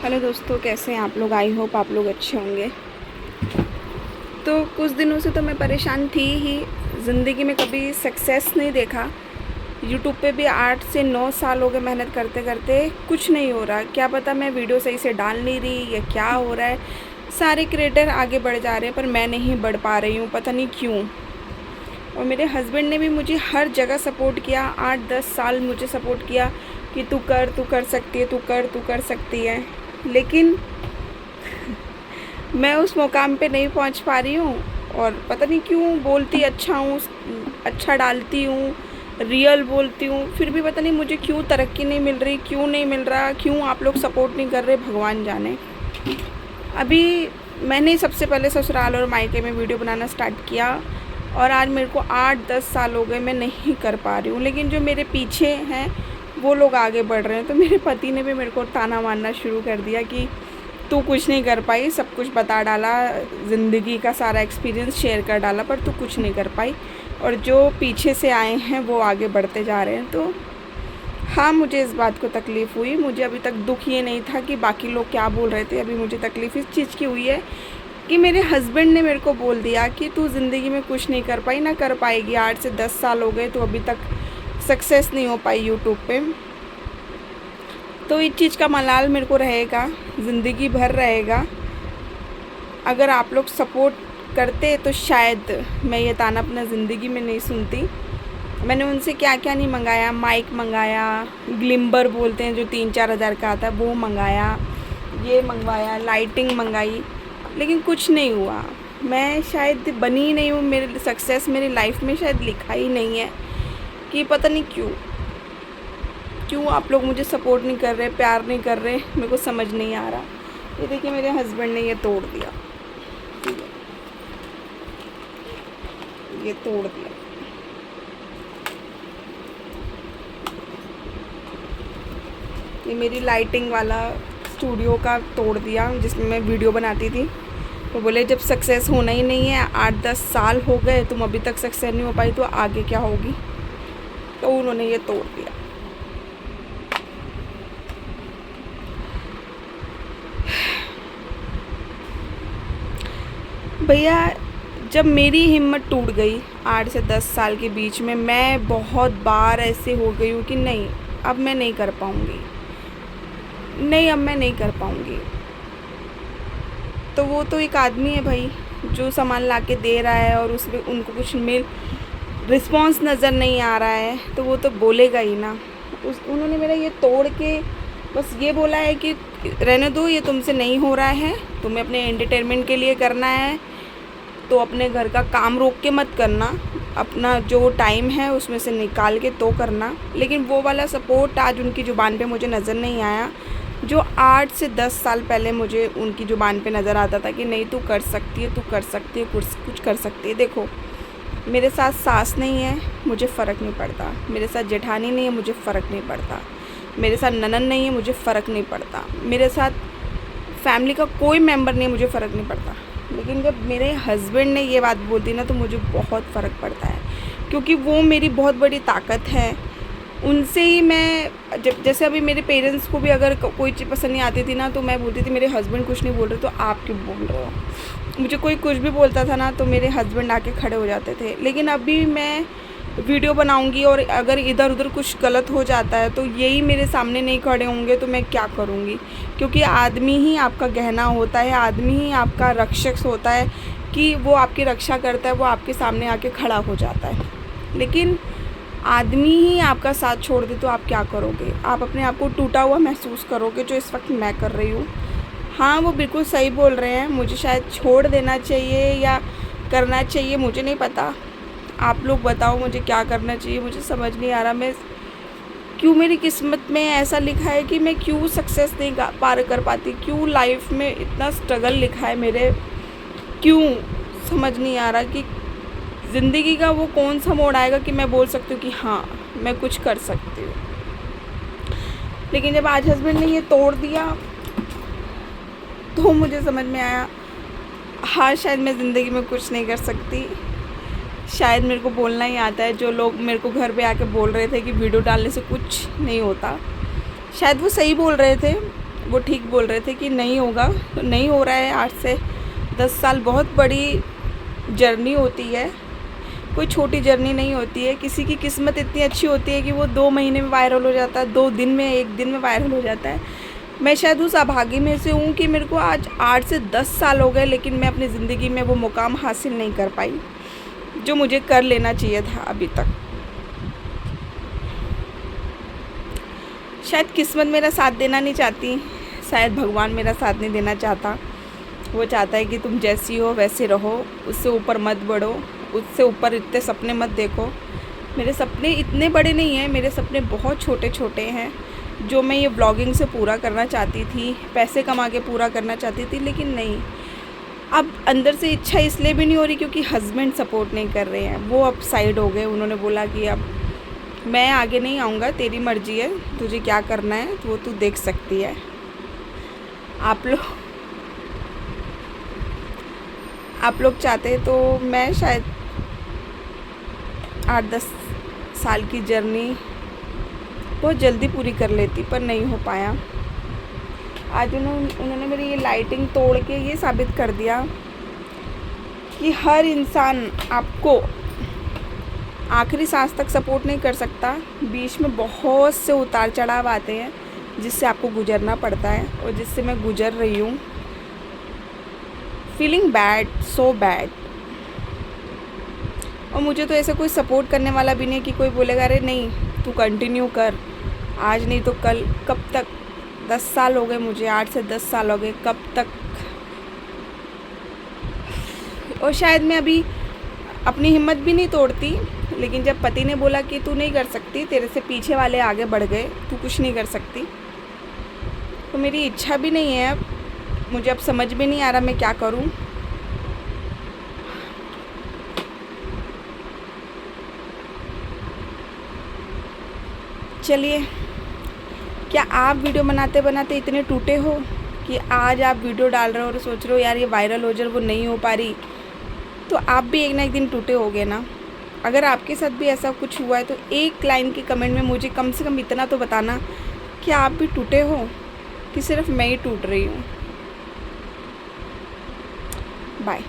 Hello दोस्तों, कैसे हैं आप लोग। आई होप आप लोग अच्छे होंगे। तो कुछ दिनों से तो मैं परेशान थी ही। ज़िंदगी में कभी सक्सेस नहीं देखा। यूट्यूब पे भी 8 से 9 साल हो गए मेहनत करते करते, कुछ नहीं हो रहा। क्या पता मैं वीडियो सही से डाल नहीं रही या क्या हो रहा है। सारे क्रिएटर आगे बढ़ जा रहे हैं पर मैं नहीं बढ़ पा रही हूँ, पता नहीं क्यों। और मेरे हस्बैंड ने भी मुझे हर जगह सपोर्ट किया। 8-10 साल मुझे सपोर्ट किया कि तू कर सकती है, तू कर सकती है। लेकिन मैं उस मुकाम पे नहीं पहुंच पा रही हूँ। और पता नहीं क्यों, बोलती अच्छा हूँ, अच्छा डालती हूँ, रियल बोलती हूँ, फिर भी पता नहीं मुझे क्यों तरक्की नहीं मिल रही, क्यों नहीं मिल रहा, क्यों आप लोग सपोर्ट नहीं कर रहे, भगवान जाने। अभी मैंने सबसे पहले ससुराल और मायके में वीडियो बनाना स्टार्ट किया और आज मेरे को 8-10 साल हो गए, मैं नहीं कर पा रही हूँ। लेकिन जो मेरे पीछे हैं वो लोग आगे बढ़ रहे हैं। तो मेरे पति ने भी मेरे को ताना मारना शुरू कर दिया कि तू कुछ नहीं कर पाई, सब कुछ बता डाला, ज़िंदगी का सारा एक्सपीरियंस शेयर कर डाला, पर तू कुछ नहीं कर पाई। और जो पीछे से आए हैं वो आगे बढ़ते जा रहे हैं। तो हाँ, मुझे इस बात को तकलीफ़ हुई। मुझे अभी तक दुख ये नहीं था कि बाकी लोग क्या बोल रहे थे। अभी मुझे तकलीफ़ इस चीज़ की हुई है कि मेरे हस्बैंड ने मेरे को बोल दिया कि तू ज़िंदगी में कुछ नहीं कर पाई, ना कर पाएगी। 8 से 10 साल हो गए तो अभी तक सक्सेस नहीं हो पाई यूट्यूब पे। तो इस चीज़ का मलाल मेरे को रहेगा, ज़िंदगी भर रहेगा। अगर आप लोग सपोर्ट करते तो शायद मैं ये ताना अपना ज़िंदगी में नहीं सुनती। मैंने उनसे क्या क्या नहीं मंगाया। माइक मंगाया, ग्लिम्बर बोलते हैं जो 3-4 हज़ार का आता है, वो मंगाया, ये मंगवाया, लाइटिंग मंगाई, लेकिन कुछ नहीं हुआ। मैं शायद बनी ही नहीं हूँ। मेरे सक्सेस मेरी लाइफ में शायद लिखा ही नहीं है। कि पता नहीं क्यों आप लोग मुझे सपोर्ट नहीं कर रहे, प्यार नहीं कर रहे, मेरे को समझ नहीं आ रहा। ये देखिए मेरे हस्बैंड ने ये तोड़ दिया, ये तोड़ दिया। ये मेरी लाइटिंग वाला स्टूडियो का तोड़ दिया जिसमें मैं वीडियो बनाती थी। तो बोले जब सक्सेस होना ही नहीं है, 8-10 साल हो गए, तुम अभी तक सक्सेस नहीं हो पाई तो आगे क्या होगी। तो उन्होंने ये तोड़ दिया। भैया, जब मेरी हिम्मत टूट गई 8 से 10 साल के बीच में, मैं बहुत बार ऐसे हो गई हूँ कि नहीं, अब मैं नहीं कर पाऊँगी, नहीं अब मैं नहीं कर पाऊँगी। तो वो तो एक आदमी है भाई जो सामान ला के दे रहा है और उसमें उनको कुछ रिस्पॉन्स नज़र नहीं आ रहा है तो वो तो बोलेगा ही ना। उन्होंने मेरा ये तोड़ के बस ये बोला है कि रहने दो, ये तुमसे नहीं हो रहा है, तुम्हें अपने एंटरटेनमेंट के लिए करना है तो अपने घर का काम रोक के मत करना, अपना जो टाइम है उसमें से निकाल के तो करना। लेकिन वो वाला सपोर्ट आज उनकी ज़ुबान पे मुझे नज़र नहीं आया जो 8 से 10 साल पहले मुझे उनकी ज़ुबान पे नज़र आता था कि नहीं तू कर सकती है, तू कर सकती है, कुछ कर सकती है। देखो मेरे साथ सास नहीं है, मुझे फ़र्क नहीं पड़ता। मेरे साथ जेठानी नहीं है, मुझे फ़र्क नहीं पड़ता। मेरे साथ ननद नहीं है, मुझे फ़र्क नहीं पड़ता। मेरे साथ फैमिली का कोई मेंबर नहीं है, मुझे फ़र्क नहीं पड़ता। लेकिन जब मेरे हस्बैंड ने ये बात बोल दी ना तो मुझे बहुत फ़र्क पड़ता है, क्योंकि वो मेरी बहुत बड़ी ताकत है। उनसे ही मैं जब जैसे अभी मेरे पेरेंट्स को भी अगर कोई चीज़ पसंद नहीं आती थी ना तो मैं बोलती थी मेरे हस्बैंड कुछ नहीं बोल रहे तो आप क्यों बोल रहे हो। मुझे कोई कुछ भी बोलता था ना तो मेरे हस्बैंड आके खड़े हो जाते थे। लेकिन अभी मैं वीडियो बनाऊंगी और अगर इधर उधर कुछ गलत हो जाता है तो यही मेरे सामने नहीं खड़े होंगे तो मैं क्या करूँगी। क्योंकि आदमी ही आपका गहना होता है, आदमी ही आपका रक्षक होता है कि वो आपकी रक्षा करता है, वो आपके सामने आके खड़ा हो जाता है। लेकिन आदमी ही आपका साथ छोड़ दे तो आप क्या करोगे। आप अपने आप को टूटा हुआ महसूस करोगे, जो इस वक्त मैं कर रही हूँ। हाँ, वो बिल्कुल सही बोल रहे हैं, मुझे शायद छोड़ देना चाहिए या करना चाहिए, मुझे नहीं पता। आप लोग बताओ मुझे क्या करना चाहिए, मुझे समझ नहीं आ रहा। मैं क्यों, मेरी किस्मत में ऐसा लिखा है कि मैं क्यों सक्सेस नहीं पार कर पाती, क्यों लाइफ में इतना स्ट्रगल लिखा है मेरे, क्यों समझ नहीं आ रहा कि ज़िंदगी का वो कौन सा मोड़ आएगा कि मैं बोल सकती हूँ कि हाँ मैं कुछ कर सकती हूँ। लेकिन जब आज हस्बैंड ने ये तोड़ दिया तो मुझे समझ में आया, हाँ शायद मैं ज़िंदगी में कुछ नहीं कर सकती। शायद मेरे को बोलना ही आता है। जो लोग मेरे को घर पे आके बोल रहे थे कि वीडियो डालने से कुछ नहीं होता, शायद वो सही बोल रहे थे। वो ठीक बोल रहे थे कि नहीं होगा, तो नहीं हो रहा है। 8 से 10 साल बहुत बड़ी जर्नी होती है, कोई छोटी जर्नी नहीं होती है। किसी की किस्मत इतनी अच्छी होती है कि वो 2 महीने में वायरल हो जाता है, 2 दिन में, 1 दिन में वायरल हो जाता है। मैं शायद उस अभागी में से हूँ कि मेरे को आज 8 से 10 साल हो गए, लेकिन मैं अपनी ज़िंदगी में वो मुकाम हासिल नहीं कर पाई जो मुझे कर लेना चाहिए था अभी तक। शायद किस्मत मेरा साथ देना नहीं चाहती, शायद भगवान मेरा साथ नहीं देना चाहता। वो चाहता है कि तुम जैसी हो वैसे रहो, उससे ऊपर मत बढ़ो, उससे ऊपर इतने सपने मत देखो। मेरे सपने इतने बड़े नहीं हैं, मेरे सपने बहुत छोटे छोटे हैं जो मैं ये व्लॉगिंग से पूरा करना चाहती थी, पैसे कमा के पूरा करना चाहती थी, लेकिन नहीं। अब अंदर से इच्छा इसलिए भी नहीं हो रही क्योंकि हस्बैंड सपोर्ट नहीं कर रहे हैं, वो अब साइड हो गए। उन्होंने बोला कि अब मैं आगे नहीं आऊँगा, तेरी मर्ज़ी है, तुझे क्या करना है वो तू देख सकती है। आप लोग चाहते तो मैं शायद 8-10 साल की जर्नी बहुत जल्दी पूरी कर लेती, पर नहीं हो पाया। आज उन्होंने मेरी ये लाइटिंग तोड़ के ये साबित कर दिया कि हर इंसान आपको आखिरी सांस तक सपोर्ट नहीं कर सकता। बीच में बहुत से उतार चढ़ाव आते हैं जिससे आपको गुजरना पड़ता है, और जिससे मैं गुजर रही हूँ। Feeling bad, so bad. और मुझे तो ऐसे कोई सपोर्ट करने वाला भी नहीं कि कोई बोलेगा अरे नहीं तू कंटिन्यू कर, आज नहीं तो कल। कब तक? 10 साल हो गए मुझे, 8 से 10 साल हो गए, कब तक? और शायद मैं अभी अपनी हिम्मत भी नहीं तोड़ती, लेकिन जब पति ने बोला कि तू नहीं कर सकती, तेरे से पीछे वाले आगे बढ़ गए, तू कुछ नहीं कर सकती, तो मेरी इच्छा भी नहीं है। अब मुझे अब समझ में नहीं आ रहा मैं क्या करूं। चलिए, क्या आप वीडियो बनाते बनाते इतने टूटे हो कि आज आप वीडियो डाल रहे हो और सोच रहे हो यार ये वायरल हो जाए, वो नहीं हो पा रही, तो आप भी एक ना एक दिन टूटे होगे ना। अगर आपके साथ भी ऐसा कुछ हुआ है तो एक लाइन के कमेंट में मुझे कम से कम इतना तो बताना कि आप भी टूटे हो कि सिर्फ मैं ही टूट रही हूँ। बाय।